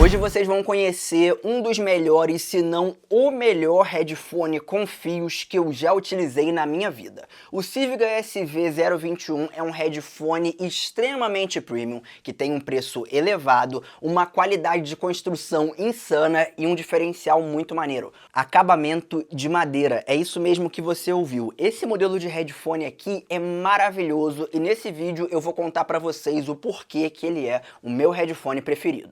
Hoje vocês vão conhecer um dos melhores, se não o melhor headphone com fios que eu já utilizei na minha vida. O Civiga SV021 é um headphone extremamente premium, que tem um preço elevado, uma qualidade de construção insana e um diferencial muito maneiro. Acabamento de madeira, é isso mesmo que você ouviu. Esse modelo de headphone aqui é maravilhoso e nesse vídeo eu vou contar pra vocês o porquê que ele é o meu headphone preferido.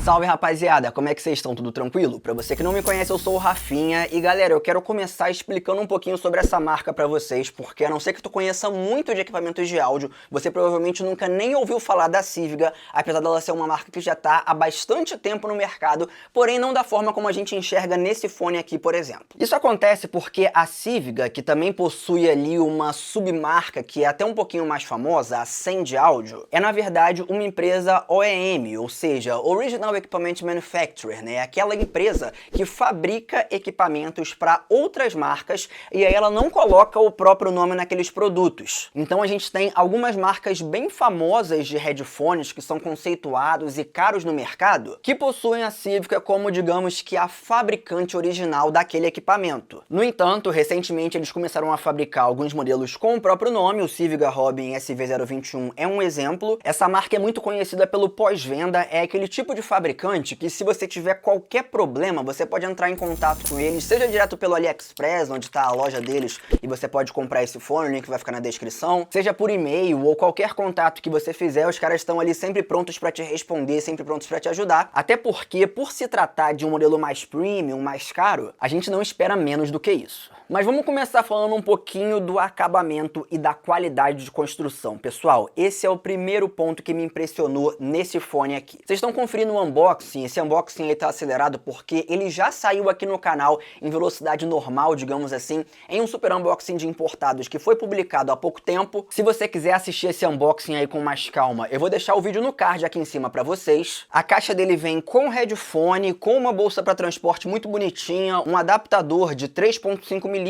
Salve rapaziada, como é que vocês estão? Tudo tranquilo? Pra você que não me conhece, eu sou o Rafinha e galera, eu quero começar explicando um pouquinho sobre essa marca pra vocês, porque a não ser que tu conheça muito de equipamentos de áudio, você provavelmente nunca nem ouviu falar da Civiga, apesar dela ser uma marca que já tá há bastante tempo no mercado, porém não da forma como a gente enxerga nesse fone aqui, por exemplo. Isso acontece porque a Civiga, que também possui ali uma submarca que é até um pouquinho mais famosa, a Send Audio, é na verdade uma empresa OEM, ou seja, Original Equipment Manufacturer, né? Aquela empresa que fabrica equipamentos para outras marcas e aí ela não coloca o próprio nome naqueles produtos. Então a gente tem algumas marcas bem famosas de headphones que são conceituados e caros no mercado que possuem a Civiga como, digamos que, a fabricante original daquele equipamento. No entanto, recentemente eles começaram a fabricar alguns modelos com o próprio nome, o Civiga Robin SV021 é um exemplo. Essa marca é muito conhecida pelo pós-venda, é aquele tipo de fabricante que se você tiver qualquer problema, você pode entrar em contato com eles, seja direto pelo AliExpress, onde está a loja deles, e você pode comprar esse fone, o link vai ficar na descrição, seja por e-mail ou qualquer contato que você fizer, os caras estão ali sempre prontos para te responder, sempre prontos para te ajudar, até porque, por se tratar de um modelo mais premium, mais caro, a gente não espera menos do que isso. Mas vamos começar falando um pouquinho do acabamento e da qualidade de construção. Pessoal, esse é o primeiro ponto que me impressionou nesse fone aqui. Vocês estão conferindo o unboxing, esse unboxing aí tá acelerado porque ele já saiu aqui no canal em velocidade normal, digamos assim, em um super unboxing de importados que foi publicado há pouco tempo. Se você quiser assistir esse unboxing aí com mais calma, eu vou deixar o vídeo no card aqui em cima pra vocês. A caixa dele vem com headphone, com uma bolsa para transporte muito bonitinha, um adaptador de 3.5 mm,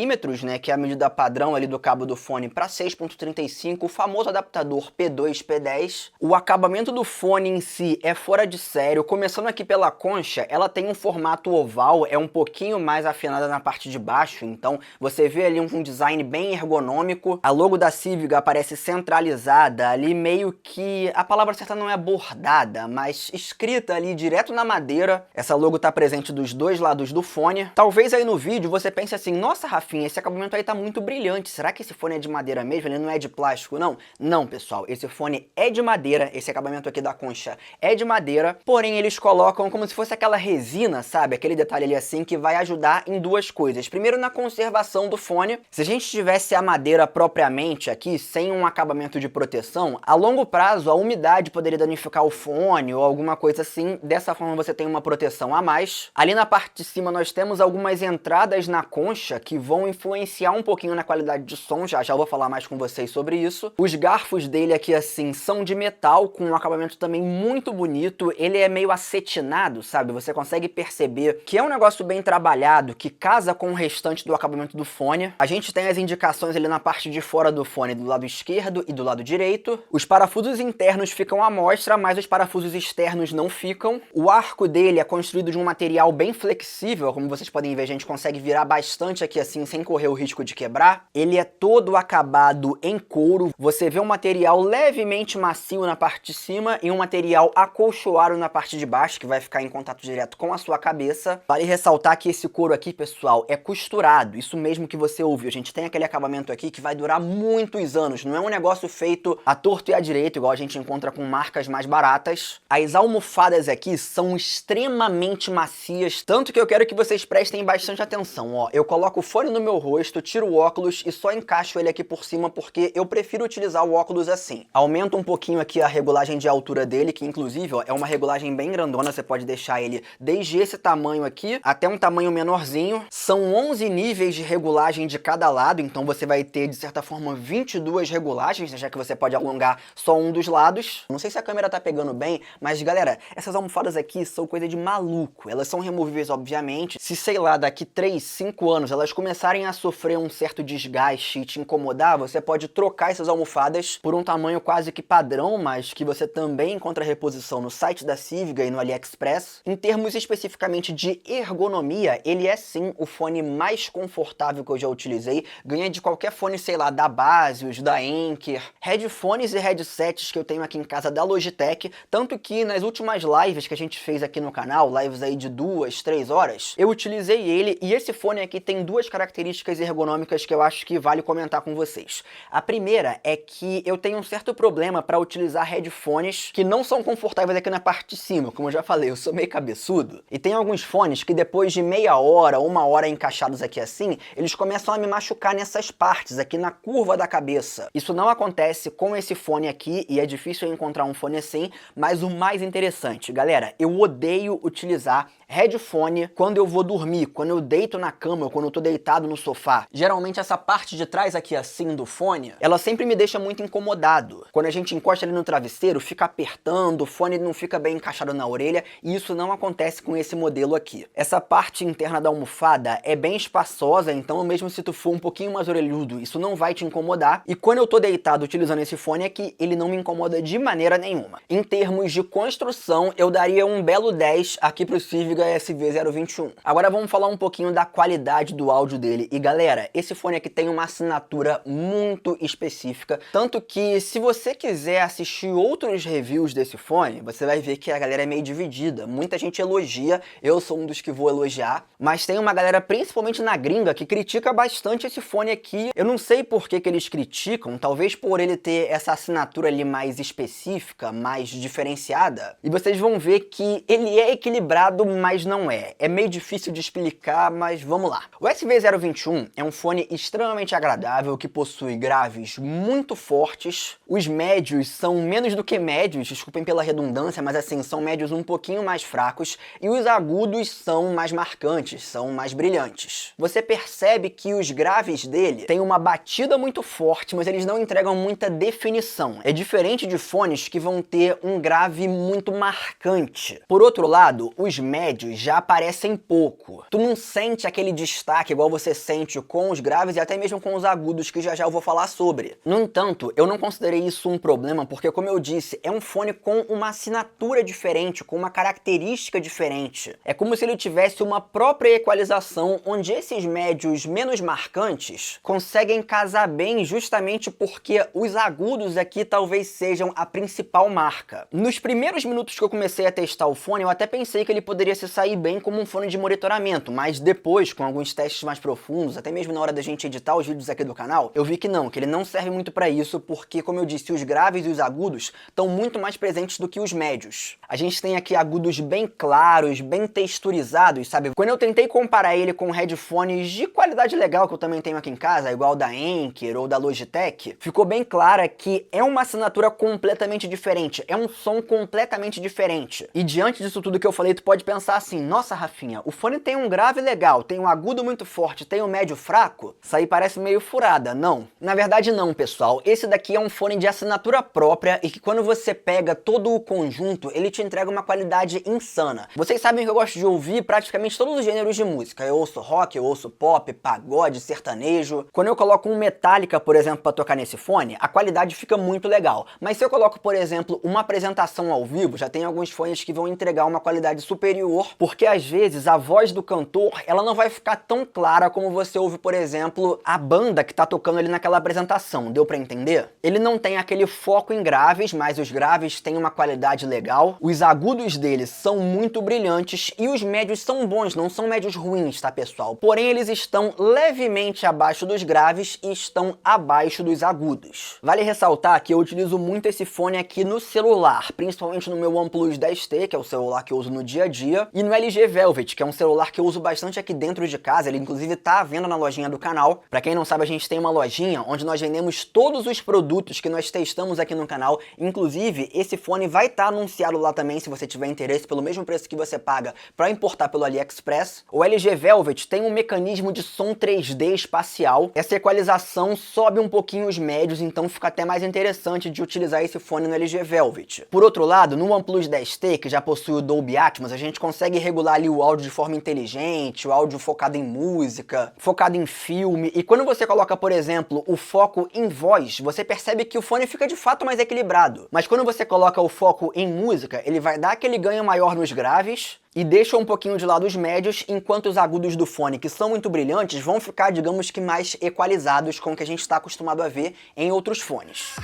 né, que é a medida padrão ali do cabo do fone para 6.35, o famoso adaptador P2, P10. O acabamento do fone em si é fora de sério. Começando aqui pela concha, ela tem um formato oval, é um pouquinho mais afinada na parte de baixo, então você vê ali um design bem ergonômico. A logo da Civiga aparece centralizada, ali meio que, a palavra certa não é bordada, mas escrita ali direto na madeira. Essa logo tá presente dos dois lados do fone. Talvez aí no vídeo você pense assim, nossa Rafinha, esse acabamento aí tá muito brilhante, será que esse fone é de madeira mesmo? Ele não é de plástico, não? Não, pessoal, esse fone é de madeira, esse acabamento aqui da concha é de madeira, porém eles colocam como se fosse aquela resina, sabe? Aquele detalhe ali assim que vai ajudar em duas coisas. Primeiro, na conservação do fone. Se a gente tivesse a madeira propriamente aqui, sem um acabamento de proteção, a longo prazo a umidade poderia danificar o fone ou alguma coisa assim. Dessa forma você tem uma proteção a mais. Ali na parte de cima nós temos algumas entradas na concha que vão influenciar um pouquinho na qualidade de som, já vou falar mais com vocês sobre isso. Os garfos dele aqui assim são de metal, com um acabamento também muito bonito. Ele é meio acetinado, sabe? Você consegue perceber que é um negócio bem trabalhado, que casa com o restante do acabamento do fone. A gente tem as indicações ali na parte de fora do fone, do lado esquerdo e do lado direito. Os parafusos internos ficam à mostra, mas os parafusos externos não ficam. O arco dele é construído de um material bem flexível, como vocês podem ver, a gente consegue virar bastante aqui assim, sem correr o risco de quebrar. Ele é todo acabado em couro. Você vê um material levemente macio na parte de cima e um material acolchoado na parte de baixo, que vai ficar em contato direto com a sua cabeça. Vale ressaltar que esse couro aqui, pessoal, é costurado. Isso mesmo que você ouviu. A gente tem aquele acabamento aqui que vai durar muitos anos. Não é um negócio feito à torto e à direita, igual a gente encontra com marcas mais baratas. As almofadas aqui são extremamente macias, tanto que eu quero que vocês prestem bastante atenção, ó. Eu coloco o fone no meu rosto, tiro o óculos e só encaixo ele aqui por cima porque eu prefiro utilizar o óculos assim. Aumento um pouquinho aqui a regulagem de altura dele, que inclusive ó, é uma regulagem bem bem grandona, você pode deixar ele desde esse tamanho aqui até um tamanho menorzinho. São 11 níveis de regulagem de cada lado, então você vai ter, de certa forma, 22 regulagens, já que você pode alongar só um dos lados. Não sei se a câmera tá pegando bem, mas galera, essas almofadas aqui são coisa de maluco. Elas são removíveis, obviamente. Se, sei lá, daqui 3, 5 anos elas começarem a sofrer um certo desgaste e te incomodar, você pode trocar essas almofadas por um tamanho quase que padrão, mas que você também encontra reposição no site da Civiga e no AliExpress. Em termos especificamente de ergonomia, ele é sim o fone mais confortável que eu já utilizei. Ganha de qualquer fone, sei lá, da Basius, da Anker, headphones e headsets que eu tenho aqui em casa da Logitech, tanto que nas últimas lives que a gente fez aqui no canal, lives aí de 2, 3 horas, eu utilizei ele, e esse fone aqui tem duas características ergonômicas que eu acho que vale comentar com vocês. A primeira é que eu tenho um certo problema para utilizar headphones que não são confortáveis aqui na parte de cima. Como eu já falei, eu sou meio cabeçudo, e tem alguns fones que depois de meia hora, 1 hora encaixados aqui assim, eles começam a me machucar nessas partes, aqui na curva da cabeça. Isso não acontece com esse fone aqui, e é difícil eu encontrar um fone assim, mas o mais interessante, galera, eu odeio utilizar headphone quando eu vou dormir, quando eu deito na cama ou quando eu tô deitado no sofá. Geralmente essa parte de trás aqui assim do fone, ela sempre me deixa muito incomodado. Quando a gente encosta ali no travesseiro, fica apertando, o fone não fica bem encaixado na orelha, e isso não acontece com esse modelo aqui. Essa parte interna da almofada é bem espaçosa, então mesmo se tu for um pouquinho mais orelhudo, isso não vai te incomodar, e quando eu tô deitado utilizando esse fone aqui, ele não me incomoda de maneira nenhuma. Em termos de construção, eu daria um belo 10 aqui pro Civiga SV021. Agora vamos falar um pouquinho da qualidade do áudio dele. E galera, esse fone aqui tem uma assinatura muito específica, tanto que se você quiser assistir outros reviews desse fone, você vai ver que a galera é meio dividida. Muita gente elogia, eu sou um dos que vou elogiar, mas tem uma galera, principalmente na gringa, que critica bastante esse fone aqui. Eu não sei por que eles criticam, talvez por ele ter essa assinatura ali mais específica, mais diferenciada, e vocês vão ver que ele é equilibrado, mas não é. É meio difícil de explicar, mas vamos lá. O SV021 é um fone extremamente agradável, que possui graves muito fortes. Os médios são menos do que médios, desculpem pela redundância, mas assim, são médios um pouquinho mais fracos, e os agudos são mais marcantes, são mais brilhantes. Você percebe que os graves dele têm uma batida muito forte, mas eles não entregam muita definição. É diferente de fones que vão ter um grave muito marcante. Por outro lado, os médios já aparecem pouco. Tu não sente aquele destaque igual você sente com os graves e até mesmo com os agudos, que já já eu vou falar sobre. No entanto, eu não considerei isso um problema, porque como eu disse, é um fone com uma assinatura diferente, com uma característica diferente. É como se ele tivesse uma própria equalização, onde esses médios menos marcantes conseguem casar bem, justamente porque os agudos aqui talvez sejam a principal marca. Nos primeiros minutos que eu comecei a testar o fone, eu até pensei que ele poderia se sair bem como um fone de monitoramento, mas depois, com alguns testes mais profundos, até mesmo na hora da gente editar os vídeos aqui do canal, eu vi que não, que ele não serve muito pra isso, porque, como eu disse, os graves e os agudos estão muito mais presentes do que os médios. A gente tem aqui agudos bem claros, bem texturizados, sabe? Quando eu tentei comparar ele com headphones de qualidade legal, que eu também tenho aqui em casa, igual da Anker ou da Logitech, ficou bem clara que é uma assinatura completamente diferente, é um som completamente diferente. E diante disso tudo que eu falei, tu pode pensar assim, nossa, Rafinha, o fone tem um grave legal, tem um agudo muito forte, tem um médio fraco? Isso aí parece meio furada, não? Na verdade não, pessoal. Esse daqui é um fone de assinatura própria e que quando você pega todo o conjunto, ele te entrega uma qualidade insana. Vocês sabem que eu gosto de ouvir praticamente todos os gêneros de música. Eu ouço rock, eu ouço pop, pagode, sertanejo. Quando eu coloco um Metallica, por exemplo, pra tocar nesse fone, a qualidade fica muito legal. Mas se eu coloco, por exemplo, uma apresentação ao vivo, já tem alguns fones que vão entregar uma qualidade superior, porque às vezes a voz do cantor, ela não vai ficar tão clara como você ouve, por exemplo, a banda que tá tocando ali naquela apresentação. Deu pra entender? Ele não tem aquele foco em graves, mas os graves têm uma qualidade legal. Os agudos dele são muito brilhantes e os médios são bons, não são médios ruins, tá, pessoal? Porém, eles estão levemente abaixo dos graves e estão abaixo dos agudos. Vale ressaltar que eu utilizo muito esse fone aqui no celular, principalmente no meu OnePlus 10T, que é o celular que eu uso no dia a dia, e no LG Velvet, que é um celular que eu uso bastante aqui dentro de casa. Ele inclusive tá à venda na lojinha do canal. Pra quem não sabe, a gente tem uma lojinha onde nós vendemos todos os produtos que nós testamos aqui no canal. Inclusive, esse fone vai estar anunciado lá também. também, se você tiver interesse, pelo mesmo preço que você paga para importar pelo AliExpress. O LG Velvet tem um mecanismo de som 3D espacial. Essa equalização sobe um pouquinho os médios, então fica até mais interessante de utilizar esse fone no LG Velvet. Por outro lado, no OnePlus 10T, que já possui o Dolby Atmos, a gente consegue regular ali o áudio de forma inteligente, o áudio focado em música, focado em filme, e quando você coloca, por exemplo, o foco em voz, você percebe que o fone fica de fato mais equilibrado. Mas quando você coloca o foco em música, ele vai dar aquele ganho maior nos graves e deixa um pouquinho de lado os médios, enquanto os agudos do fone, que são muito brilhantes, vão ficar, digamos que, mais equalizados com o que a gente está acostumado a ver em outros fones.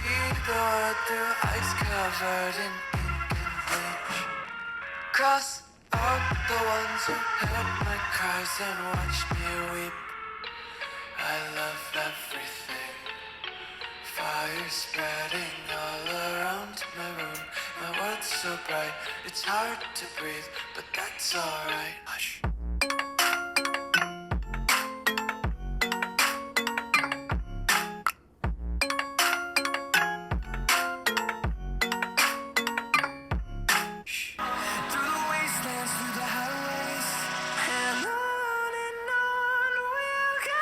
Fire spreading all around my room. My world's so bright, it's hard to breathe, but that's alright. Hush. Through the wastelands, through the highways, and on we'll go.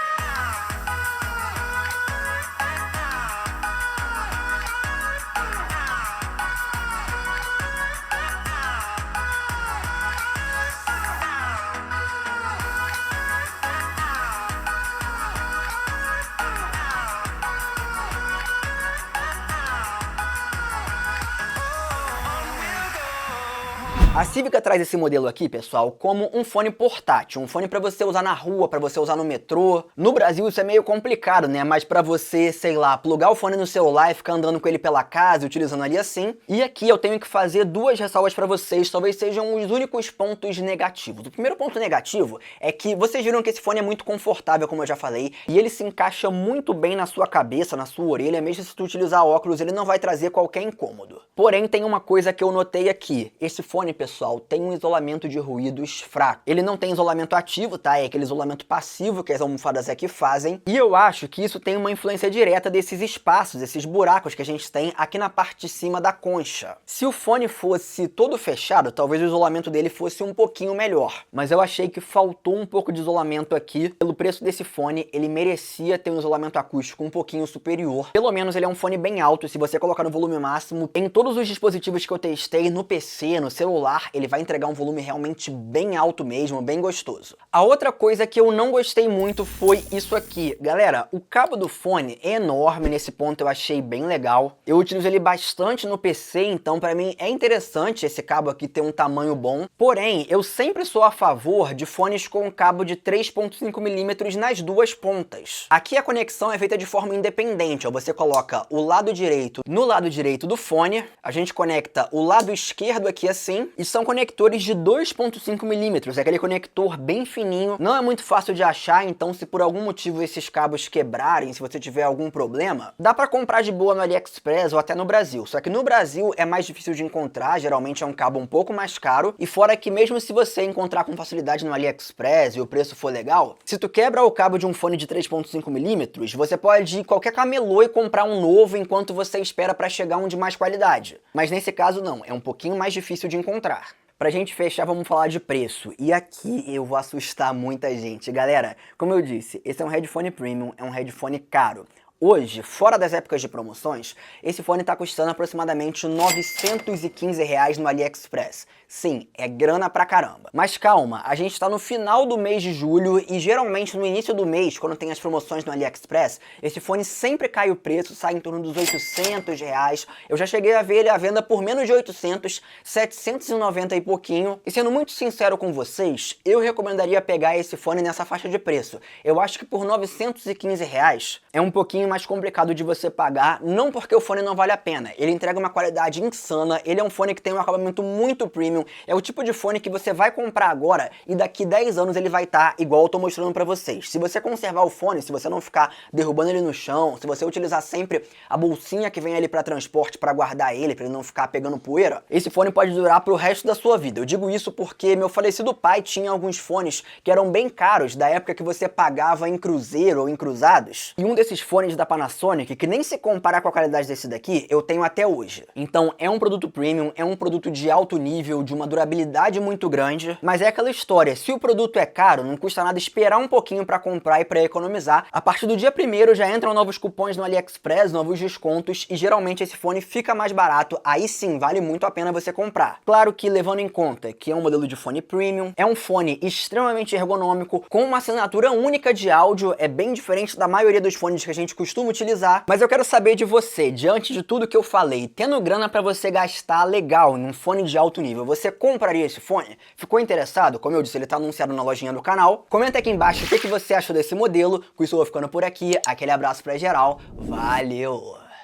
A Civica traz esse modelo aqui, pessoal, como um fone portátil, um fone para você usar na rua, para você usar no metrô. No Brasil isso é meio complicado, né? Mas para você, sei lá, plugar o fone no celular e ficar andando com ele pela casa, utilizando ali assim. E aqui eu tenho que fazer duas ressalvas para vocês, talvez sejam os únicos pontos negativos. O primeiro ponto negativo é que vocês viram que esse fone é muito confortável, como eu já falei, e ele se encaixa muito bem na sua cabeça, na sua orelha, mesmo se tu utilizar óculos, ele não vai trazer qualquer incômodo. Porém, tem uma coisa que eu notei aqui. Esse fone, pessoal, tem um isolamento de ruídos fraco. Ele não tem isolamento ativo, tá? É aquele isolamento passivo que as almofadas aqui fazem. E eu acho que isso tem uma influência direta desses espaços, esses buracos que a gente tem aqui na parte de cima da concha. Se o fone fosse todo fechado, talvez o isolamento dele fosse um pouquinho melhor. Mas eu achei que faltou um pouco de isolamento aqui. Pelo preço desse fone, ele merecia ter um isolamento acústico um pouquinho superior. Pelo menos ele é um fone bem alto, e se você colocar no volume máximo, em todos os dispositivos que eu testei, no PC, no celular, ele vai entregar um volume realmente bem alto mesmo, bem gostoso. A outra coisa que eu não gostei muito foi isso aqui. Galera, o cabo do fone é enorme, nesse ponto eu achei bem legal. Eu utilizo ele bastante no PC, então pra mim é interessante esse cabo aqui ter um tamanho bom. Porém, eu sempre sou a favor de fones com cabo de 3.5mm nas duas pontas. Aqui a conexão é feita de forma independente, ó. Você coloca o lado direito no lado direito do fone, a gente conecta o lado esquerdo aqui assim, e são conectores de 2.5mm, é aquele conector bem fininho, não é muito fácil de achar, então se por algum motivo esses cabos quebrarem, se você tiver algum problema, dá pra comprar de boa no AliExpress ou até no Brasil, só que no Brasil é mais difícil de encontrar, geralmente é um cabo um pouco mais caro, e fora que mesmo se você encontrar com facilidade no AliExpress e o preço for legal, se tu quebra o cabo de um fone de 3.5mm, você pode ir em qualquer camelô e comprar um novo enquanto você espera pra chegar um de mais qualidade. Mas nesse caso não, é um pouquinho mais difícil de encontrar. Pra gente fechar, vamos falar de preço. E aqui eu vou assustar muita gente. Galera, como eu disse, esse é um headphone premium, é um headphone caro. Hoje, fora das épocas de promoções, esse fone está custando aproximadamente R$ 915 no AliExpress. Sim, é grana pra caramba. Mas calma, a gente está no final do mês de julho e geralmente no início do mês, quando tem as promoções no AliExpress, esse fone sempre cai o preço, sai em torno dos R$ 800. Eu já cheguei a ver ele à venda por menos de 800, 790 e pouquinho. E sendo muito sincero com vocês, eu recomendaria pegar esse fone nessa faixa de preço. Eu acho que por R$ 915 é um pouquinho mais complicado de você pagar, não porque o fone não vale a pena. Ele entrega uma qualidade insana, ele é um fone que tem um acabamento muito premium, é o tipo de fone que você vai comprar agora e daqui 10 anos ele vai estar igual eu tô mostrando pra vocês. Se você conservar o fone, se você não ficar derrubando ele no chão, se você utilizar sempre a bolsinha que vem ali pra transporte pra guardar ele, pra ele não ficar pegando poeira, esse fone pode durar pro resto da sua vida. Eu digo isso porque meu falecido pai tinha alguns fones que eram bem caros, da época que você pagava em cruzeiro ou em cruzados, e um desses fones da da Panasonic, que nem se compara com a qualidade desse daqui, eu tenho até hoje. Então é um produto premium, é um produto de alto nível, de uma durabilidade muito grande, mas é aquela história, se o produto é caro, não custa nada esperar um pouquinho para comprar e para economizar. A partir do dia 1º já entram novos cupons no AliExpress, novos descontos, e geralmente esse fone fica mais barato, aí sim vale muito a pena você comprar. Claro que levando em conta que é um modelo de fone premium, é um fone extremamente ergonômico, com uma assinatura única de áudio, é bem diferente da maioria dos fones que a gente costuma utilizar, mas eu quero saber de você, diante de tudo que eu falei, tendo grana para você gastar legal em um fone de alto nível, você compraria esse fone? Ficou interessado? Como eu disse, ele tá anunciado na lojinha do canal. Comenta aqui embaixo o que você achou desse modelo. Com isso eu vou ficando por aqui, aquele abraço pra geral, valeu!